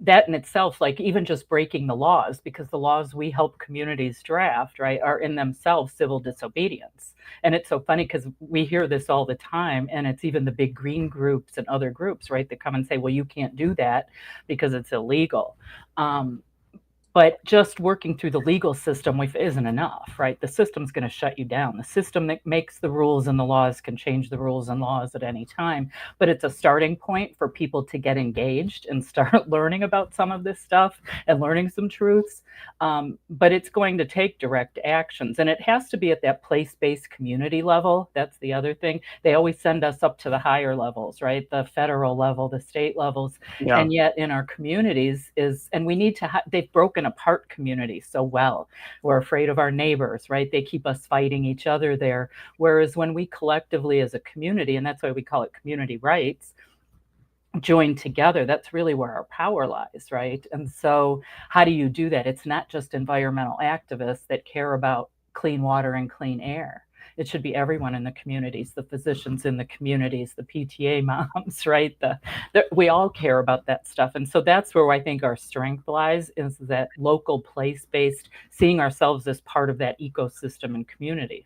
C: that in itself, like even just breaking the laws, because the laws we help communities draft, right, are in themselves civil disobedience. And it's so funny because we hear this all the time, and it's even the big green groups and other groups, right, that come and say, well, you can't do that because it's illegal. But just working through the legal system isn't enough, right? The system's going to shut you down. The system that makes the rules and the laws can change the rules and laws at any time. But it's a starting point for people to get engaged and start learning about some of this stuff and learning some truths. But it's going to take direct actions. And it has to be at that place-based community level. That's the other thing. They always send us up to the higher levels, right? The federal level, the state levels.
A: Yeah.
C: And yet in our communities and we need to, they've broken apart communities so well. We're afraid of our neighbors, right? They keep us fighting each other there. Whereas when we collectively as a community, and that's why we call it community rights, join together, that's really where our power lies, right? And so how do you do that? It's not just environmental activists that care about clean water and clean air. It should be everyone in the communities, the physicians in the communities, the PTA moms, right? We all care about that stuff. And so that's where I think our strength lies, is that local place-based, seeing ourselves as part of that ecosystem and community.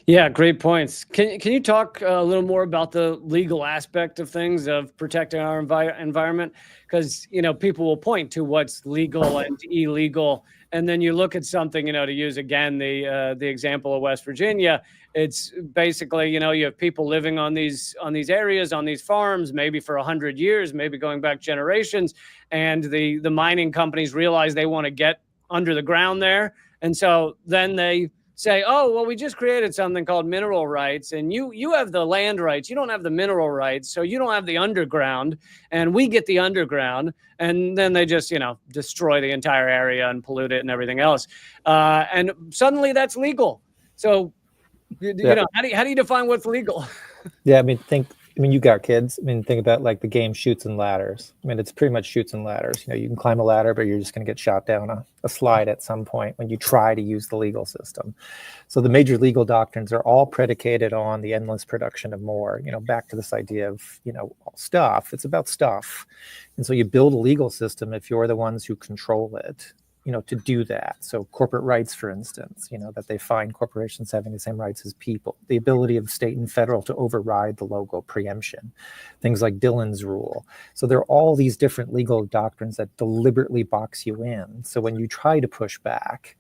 A: Yeah, great points. Can you talk a little more about the legal aspect of things, of protecting our environment? Because, people will point to what's legal and illegal. And then you look at something, to use again the example of West Virginia. It's basically, you have people living on these areas, on these farms, maybe for 100 years, maybe going back generations. And the mining companies realize they want to get under the ground there. And so then they say, oh, well, we just created something called mineral rights, and you have the land rights. You don't have the mineral rights, so you don't have the underground, and we get the underground. And then they just, destroy the entire area and pollute it and everything else. And suddenly that's legal. So, how do you define what's legal?
B: Yeah, you got kids. Think about like the game Chutes and Ladders. It's pretty much Chutes and Ladders. You can climb a ladder, but you're just going to get shot down a slide at some point when you try to use the legal system. So the major legal doctrines are all predicated on the endless production of more, back to this idea of, stuff. It's about stuff. And so you build a legal system if you're the ones who control it, to do that. So corporate rights, for instance, that they find corporations having the same rights as people, the ability of state and federal to override the local preemption, things like Dillon's rule. So there are all these different legal doctrines that deliberately box you in. So when you try to push back,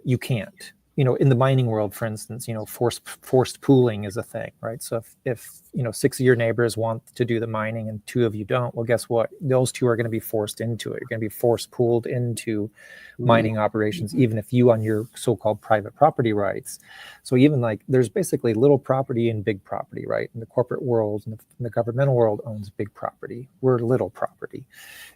B: you can't. In the mining world, for instance, forced pooling is a thing, right? So if 6 of your neighbors want to do the mining and 2 of you don't, well, guess what? Those 2 are going to be forced into it. You're going to be forced pooled into mining operations, even if you on your so-called private property rights. So even like there's basically little property and big property, right? In the corporate world and the governmental world owns big property. We're little property.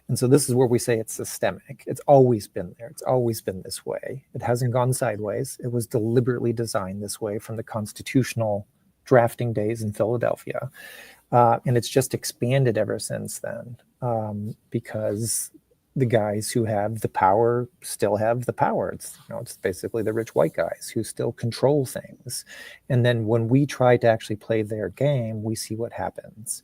B: And so this is where we say it's systemic. It's always been there. It's always been this way. It hasn't gone sideways. It was deliberately designed this way from the constitutional drafting days in Philadelphia. And it's just expanded ever since then because the guys who have the power still have the power. It's basically the rich white guys who still control things. And then when we try to actually play their game, we see what happens.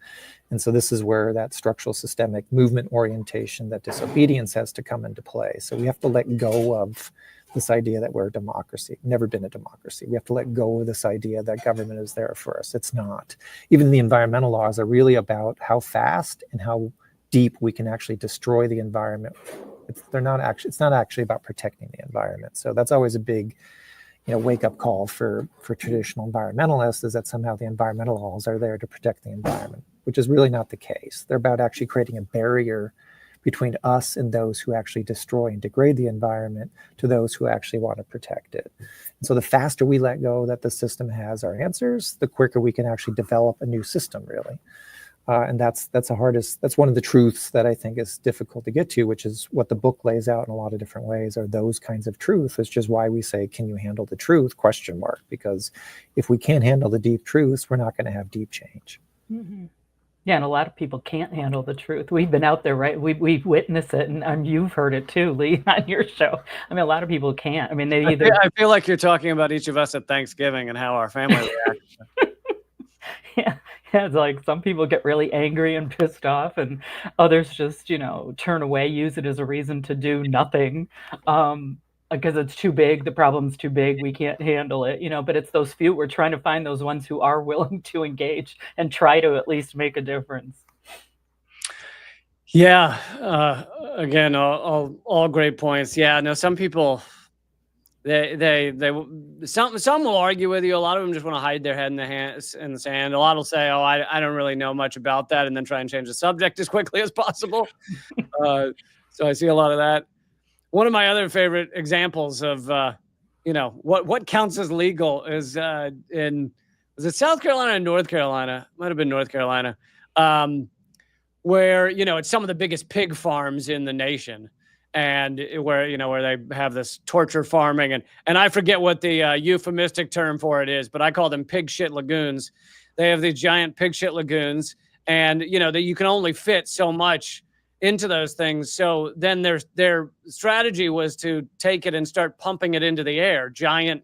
B: And so this is where that structural systemic movement orientation, that disobedience has to come into play. So we have to let go of this idea that we're a democracy. Never been a democracy. We have to let go of this idea that government is there for us. It's not. Even the environmental laws are really about how fast and how deep we can actually destroy the environment. It's not actually about protecting the environment. So that's always a big, wake-up call for traditional environmentalists, is that somehow the environmental laws are there to protect the environment, which is really not the case. They're about actually creating a barrier between us and those who actually destroy and degrade the environment to those who actually want to protect it. And so the faster we let go that the system has our answers, the quicker we can actually develop a new system, really. And that's one of the truths that I think is difficult to get to, which is what the book lays out in a lot of different ways, are those kinds of truths. It's just why we say, can you handle the truth? ? Because if we can't handle the deep truths, we're not going to have deep change.
C: Mm-hmm. Yeah, and a lot of people can't handle the truth. We've been out there, right? We've witnessed it, and you've heard it too, Lee, on your show. I mean, a lot of people can't. I mean, they either.
A: I feel like you're talking about each of us at Thanksgiving and how our family reacts.
C: Yeah, it's like some people get really angry and pissed off, and others just, turn away, use it as a reason to do nothing. Because it's too big, the problem's too big, we can't handle it, but it's those few. We're trying to find those ones who are willing to engage and try to at least make a difference.
A: Yeah. Again, all great points. Yeah. No, some people, some will argue with you. A lot of them just want to hide their head in the sand. A lot will say, "Oh, I don't really know much about that," and then try and change the subject as quickly as possible. So I see a lot of that. One of my other favorite examples of what counts as legal is was it South Carolina or North Carolina? Might have been North Carolina, where it's some of the biggest pig farms in the nation. And where they have this torture farming, and I forget what the euphemistic term for it is, but I call them pig shit lagoons. They have these giant pig shit lagoons, and that you can only fit so much into those things. So then their strategy was to take it and start pumping it into the air, giant,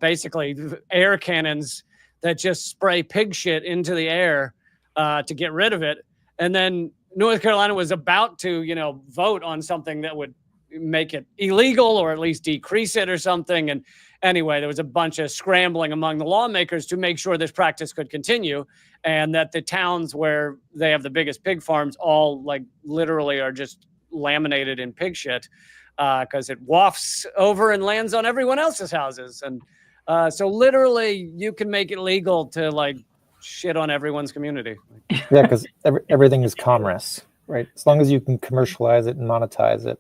A: basically air cannons that just spray pig shit into the air to get rid of it, and then North Carolina was about to, vote on something that would make it illegal or at least decrease it or something. And anyway, there was a bunch of scrambling among the lawmakers to make sure this practice could continue, and that the towns where they have the biggest pig farms all literally are just laminated in pig shit because it wafts over and lands on everyone else's houses. And so literally you can make it legal to shit on everyone's community.
B: Yeah, because everything is commerce, right? As long as you can commercialize it and monetize it,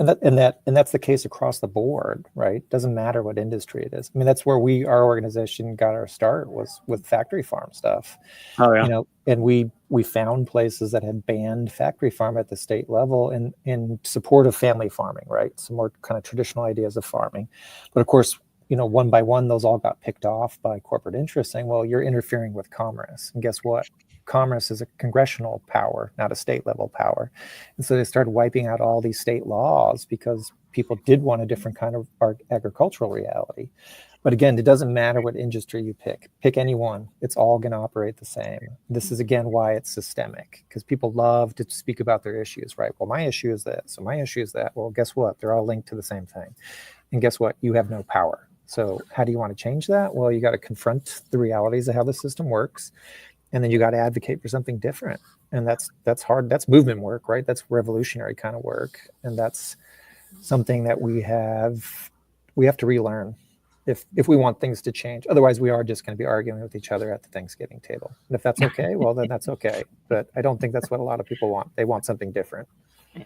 B: and that's the case across the board, right? Doesn't matter what industry it is. I mean, that's where our organization got our start, was with factory farm stuff.
A: Oh yeah.
B: And we found places that had banned factory farm at the state level in support of family farming, right? Some more kind of traditional ideas of farming, but of course, one by one, those all got picked off by corporate interests saying, well, you're interfering with commerce. And guess what? Commerce is a congressional power, not a state level power. And so they started wiping out all these state laws because people did want a different kind of agricultural reality. But again, it doesn't matter what industry you pick any one, it's all going to operate the same. This is again why it's systemic, because people love to speak about their issues, right? Well, my issue is this, so my issue is that. Well, guess what? They're all linked to the same thing. And guess what? You have no power. So how do you want to change that? Well, you got to confront the realities of how the system works. And then you got to advocate for something different. And that's hard. That's movement work, right? That's revolutionary kind of work. And that's something that we have to relearn if we want things to change. Otherwise, we are just going to be arguing with each other at the Thanksgiving table. And if that's okay, well, then that's okay. But I don't think that's what a lot of people want. They want something different.
C: Yeah.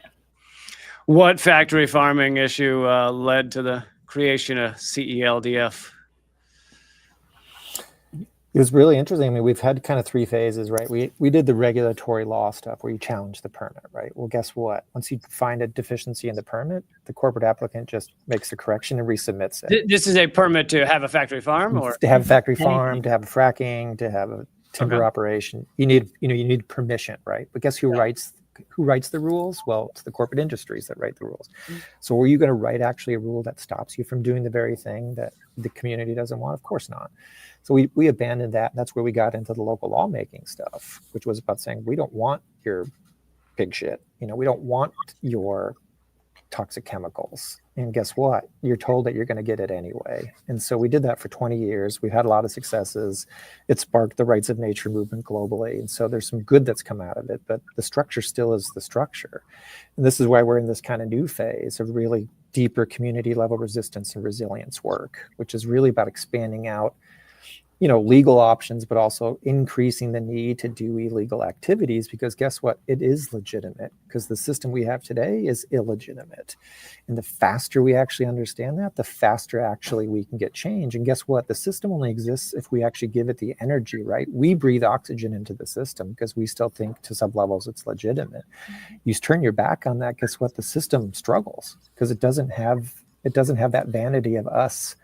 A: What factory farming issue led to the creation of CELDF?
B: It was really interesting. I mean, we've had kind of three phases, right? We did the regulatory law stuff where you challenge the permit, right? Well, guess what? Once you find a deficiency in the permit, the corporate applicant just makes the correction and resubmits it.
A: This is a permit to have a factory farm, or
B: to have a factory farm, to have a fracking, to have a timber operation. You need permission, right? But guess who writes the rules? Well, it's the corporate industries that write the rules. So are you going to write actually a rule that stops you from doing the very thing that the community doesn't want? Of course not. So we abandoned that. And that's where we got into the local lawmaking stuff, which was about saying, we don't want your pig shit. We don't want your toxic chemicals. And guess what? You're told that you're going to get it anyway. And so we did that for 20 years. We've had a lot of successes. It sparked the rights of nature movement globally. And so there's some good that's come out of it, but the structure still is the structure. And this is why we're in this kind of new phase of really deeper community level resistance and resilience work, which is really about expanding out legal options, but also increasing the need to do illegal activities, because guess what? It is legitimate, because the system we have today is illegitimate. And the faster we actually understand that, the faster actually we can get change. And guess what? The system only exists if we actually give it the energy, right? We breathe oxygen into the system because we still think to some levels it's legitimate. You turn your back on that, guess what? The system struggles because it doesn't have that vanity of us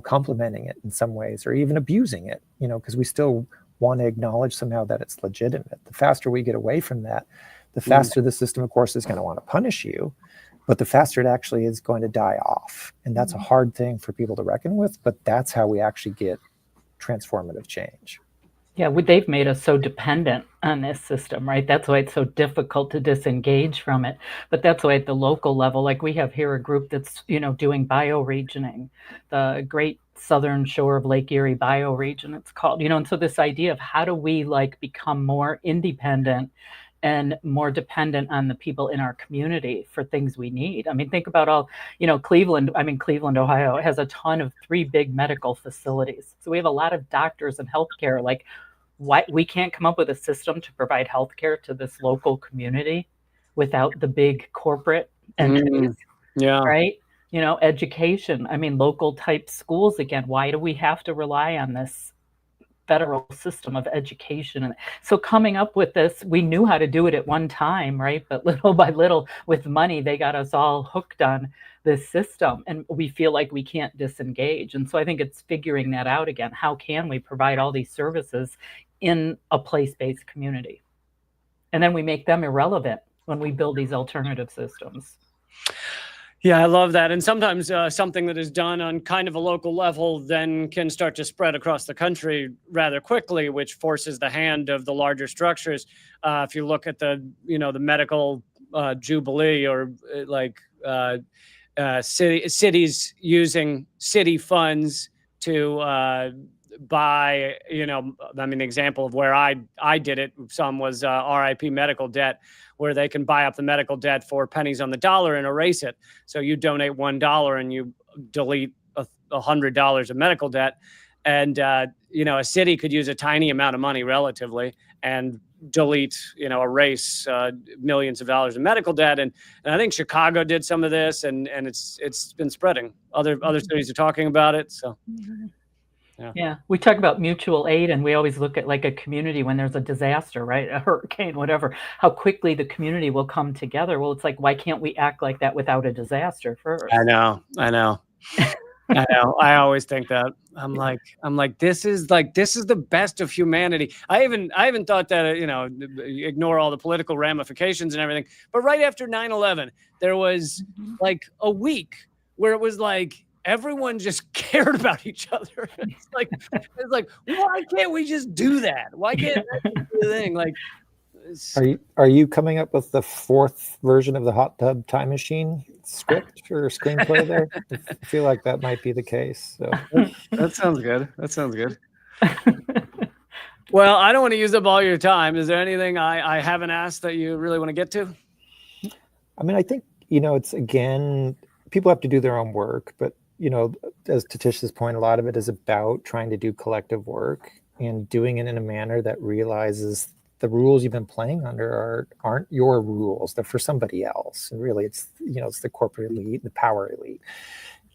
B: complimenting it in some ways, or even abusing it, because we still want to acknowledge somehow that it's legitimate. The faster we get away from that, the faster the system, of course, is going to want to punish you, but the faster it actually is going to die off. And that's a hard thing for people to reckon with, but that's how we actually get transformative change.
C: Yeah, they've made us so dependent on this system, right? That's why it's so difficult to disengage from it. But that's why at the local level, like we have here a group that's, doing bioregioning, the Great Southern Shore of Lake Erie bioregion, it's called, and so this idea of how do we become more independent and more dependent on the people in our community for things we need. I mean, think about all, Cleveland, Ohio has a ton of 3 big medical facilities. So we have a lot of doctors and healthcare. Why we can't come up with a system to provide healthcare to this local community without the big corporate entities, right? Education. I mean, local type schools again. Why do we have to rely on this federal system of education? And so coming up with this, we knew how to do it at one time, right? But little by little, with money, they got us all hooked on this system, and we feel like we can't disengage. And so I think it's figuring that out again. How can we provide all these services in a place-based community? And then we make them irrelevant when we build these alternative systems.
A: Yeah, I love that. And sometimes something that is done on kind of a local level then can start to spread across the country rather quickly, which forces the hand of the larger structures. If you look at the medical jubilee, or cities using city funds to buy, the example of where I did it, some was RIP medical debt, where they can buy up the medical debt for pennies on the dollar and erase it. So you donate $1 and you delete $100 of medical debt. And, a city could use a tiny amount of money relatively and delete, erase millions of dollars of medical debt. And I think Chicago did some of this, and it's been spreading. Other cities are talking about it. So.
C: Yeah, we talk about mutual aid, and we always look at a community when there's a disaster, right? A hurricane, whatever, how quickly the community will come together. Well, it's why can't we act like that without a disaster first?
A: I know. I know. I always think that. I'm like, this is the best of humanity. I even thought that, ignore all the political ramifications and everything. But right after 9/11, there was a week where it was everyone just cared about each other. It's like, why can't we just do that? Why can't that be the thing?
B: Are you coming up with the 4th version of the Hot Tub Time Machine script or screenplay there? I feel like that might be the case. So
A: that sounds good. Well, I don't want to use up all your time. Is there anything I haven't asked that you really want to get to?
B: I mean, I think, it's, again, people have to do their own work, but as Tatish's point, a lot of it is about trying to do collective work and doing it in a manner that realizes the rules you've been playing under aren't your rules. They're for somebody else. And really it's the corporate elite, the power elite,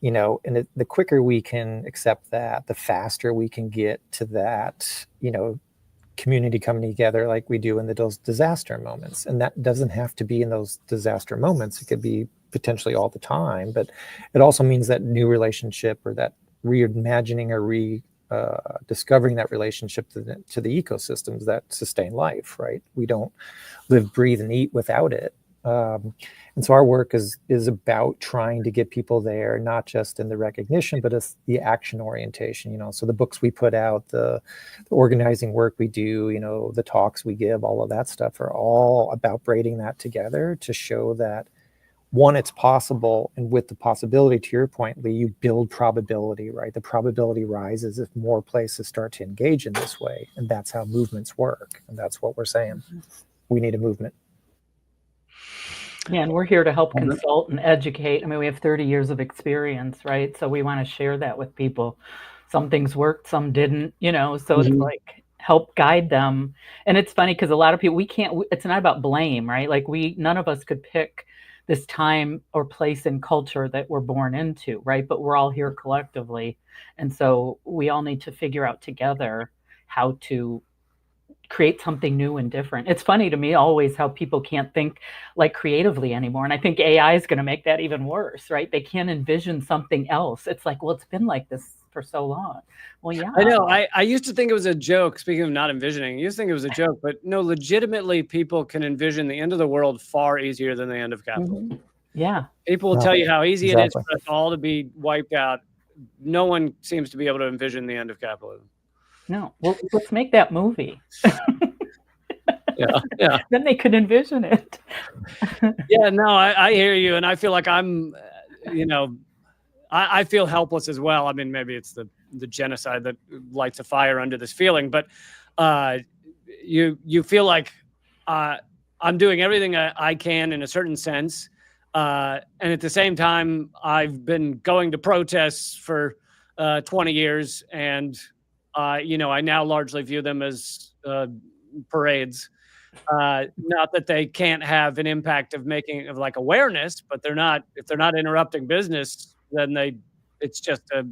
B: and the quicker we can accept that, the faster we can get to that, community coming together like we do in those disaster moments. And that doesn't have to be in those disaster moments. It could be potentially all the time, but it also means that new relationship, or that reimagining or discovering that relationship to the ecosystems that sustain life, right? We don't live, breathe, and eat without it. And so our work is about trying to get people there, not just in the recognition, but it's the action orientation, so the books we put out, the organizing work we do, the talks we give, all of that stuff are all about braiding that together to show that, one, it's possible, and with the possibility, to your point, Lee, you build probability, right? The probability rises if more places start to engage in this way, and that's how movements work, and that's what we're saying. We need a movement.
C: Yeah, and we're here to help consult and educate. I mean, we have 30 years of experience, right? So we want to share that with people. Some things worked, some didn't, so it's help guide them. And it's funny because a lot of people, it's not about blame, right? None of us could pick this time or place and culture that we're born into, right? But we're all here collectively. And so we all need to figure out together how to create something new and different. It's funny to me always how people can't think creatively anymore. And I think AI is going to make that even worse, right? They can't envision something else. It's well, it's been like this for so long. Well, yeah.
A: I know. I used to think it was a joke. Speaking of not envisioning, I used to think it was a joke, but no, legitimately, people can envision the end of the world far easier than the end of capitalism.
C: Yeah.
A: People will
B: No,
A: tell you how easy it is
B: exactly.
A: for us all to be wiped out. No one seems to be able to envision the end of capitalism.
C: No. Well, let's make that movie.
A: Yeah.
C: Then they could envision it.
A: Yeah, no, I hear you, and I feel like I'm, I feel helpless as well. I mean, maybe it's the genocide that lights a fire under this feeling, but you feel like I'm doing everything I can in a certain sense, and at the same time, I've been going to protests for 20 years, and I now largely view them as parades. Not that they can't have an impact of making of like awareness, but if they're not interrupting business, then it's just a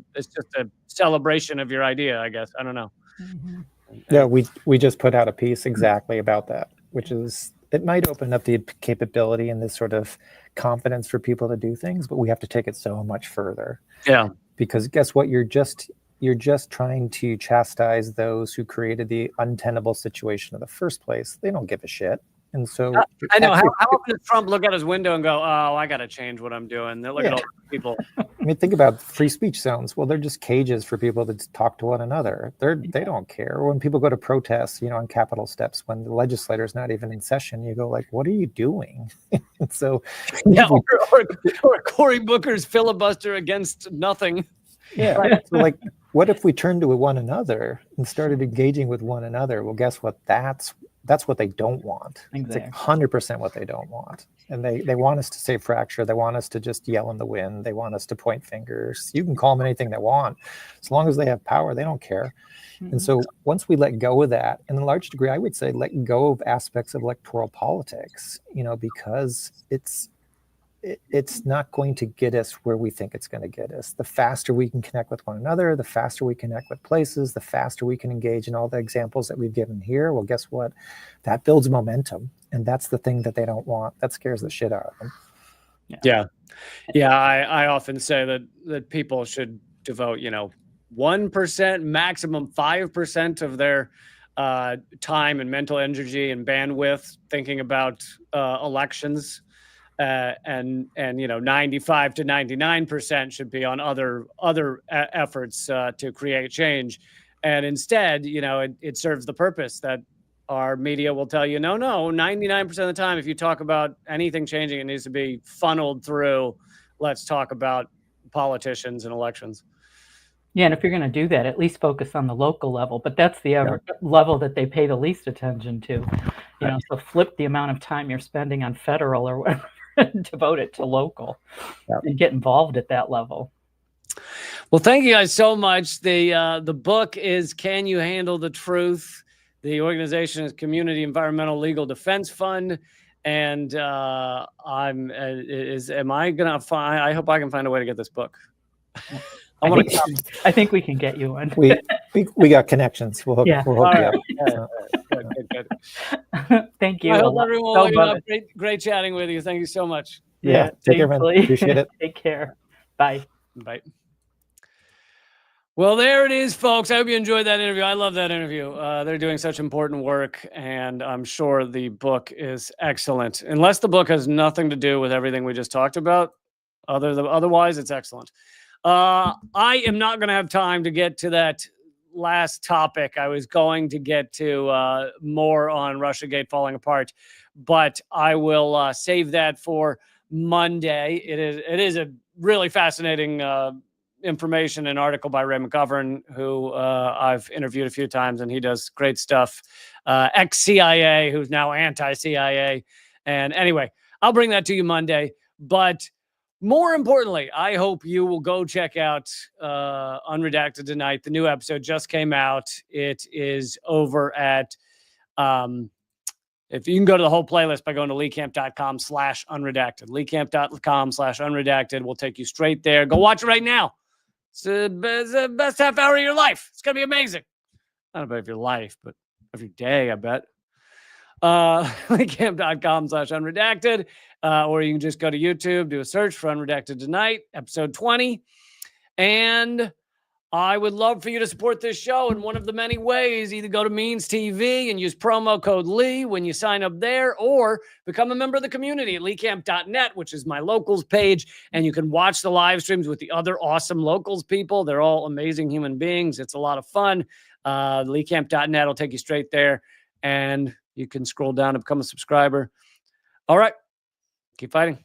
A: celebration of your idea, I guess. I don't know.
B: Yeah, we just put out a piece exactly about that, which is it might open up the capability and this sort of confidence for people to do things, but we have to take it so much further.
A: Yeah.
B: Because guess what? You're just trying to chastise those who created the untenable situation in the first place. They don't give a shit. And so
A: I know. How often does Trump look out his window and go, "Oh, I got to change what I'm doing"? Look at all the people.
B: I mean, think about free speech zones. Well, they're just cages for people to talk to one another. They don't care. When people go to protests, on Capitol steps, when the legislator's not even in session, you go like, "What are you doing?" And so,
A: yeah, or Cory Booker's filibuster against nothing.
B: Yeah. Right. So like, what if we turned to one another and started engaging with one another? Well, guess what? That's what they don't want.
C: Exactly.
B: It's like 100% what they don't want. And they want us to say fracture. They want us to just yell in the wind. They want us to point fingers. You can call them anything they want. As long as they have power, they don't care. Mm-hmm. And so once we let go of that, and in a large degree, I would say let go of aspects of electoral politics, because it's not going to get us where we think it's going to get us. The faster we can connect with one another, the faster we connect with places, the faster we can engage in all the examples that we've given here. Well, guess what? That builds momentum. And that's the thing that they don't want. That scares the shit out of them.
A: Yeah. I often say that people should devote, 1%, maximum 5% of their time and mental energy and bandwidth thinking about elections. And 95 to 99% should be on other efforts to create change. And instead, it serves the purpose that our media will tell you, no, 99% of the time, if you talk about anything changing, it needs to be funneled through, let's talk about politicians and elections.
C: Yeah, and if you're going to do that, at least focus on the local level. But that's the level that they pay the least attention to. So flip the amount of time you're spending on federal or whatever. Devote it to local and get involved at that level.
A: Well, thank you guys so much. The book is Can You Handle the Truth? The organization is Community Environmental Legal Defense Fund. And I hope I can find a way to get this book.
C: I think we can get you one.
B: We got connections. We'll hook you up.
A: Good.
C: Thank you.
A: I hope everyone will great chatting with you. Thank you so much.
B: Yeah. Take care, man. Appreciate it.
C: Take care. Bye.
A: Bye. Well, there it is, folks. I hope you enjoyed that interview. I love that interview. They're doing such important work, and I'm sure the book is excellent. Unless the book has nothing to do with everything we just talked about, otherwise, it's excellent. I am not going to have time to get to that last topic. I was going to get to more on Russiagate falling apart, but I will save that for Monday. It is a really fascinating information and article by Ray McGovern, who I've interviewed a few times, and he does great stuff. Ex-CIA, who's now anti-CIA. And anyway, I'll bring that to you Monday. But more importantly, I hope you will go check out Unredacted Tonight. The new episode just came out. It is over at, if you can go to the whole playlist by going to leecamp.com/unredacted. leecamp.com/unredacted will take you straight there. Go watch it right now. It's the best half hour of your life. It's going to be amazing. Not about of your life, but of your day, I bet. leecamp.com/unredacted. Or you can just go to YouTube, do a search for Unredacted Tonight, episode 20. And I would love for you to support this show in one of the many ways. Either go to Means TV and use promo code Lee when you sign up there, or become a member of the community at leecamp.net, which is my locals page. And you can watch the live streams with the other awesome locals people. They're all amazing human beings. It's a lot of fun. Leecamp.net will take you straight there, and you can scroll down to become a subscriber. All right. Keep fighting.